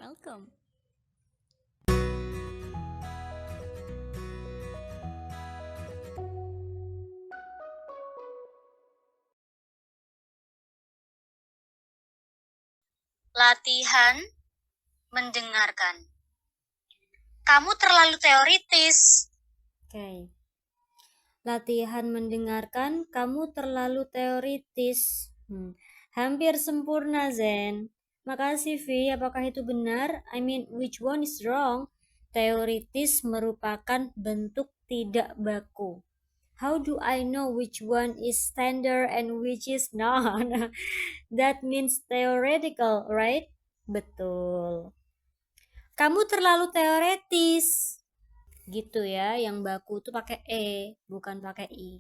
Welcome. Latihan mendengarkan. Kamu terlalu teoritis. Oke. Latihan mendengarkan, kamu terlalu teoritis. Hampir sempurna, Zen. Makasih, Vi. Apakah itu benar? I mean, which one is wrong? Teoritis merupakan bentuk tidak baku. How do I know which one is standard and which is not? That means theoretical, right? Betul. Kamu terlalu teoretis. Gitu ya, yang baku tuh pakai E, bukan pakai I.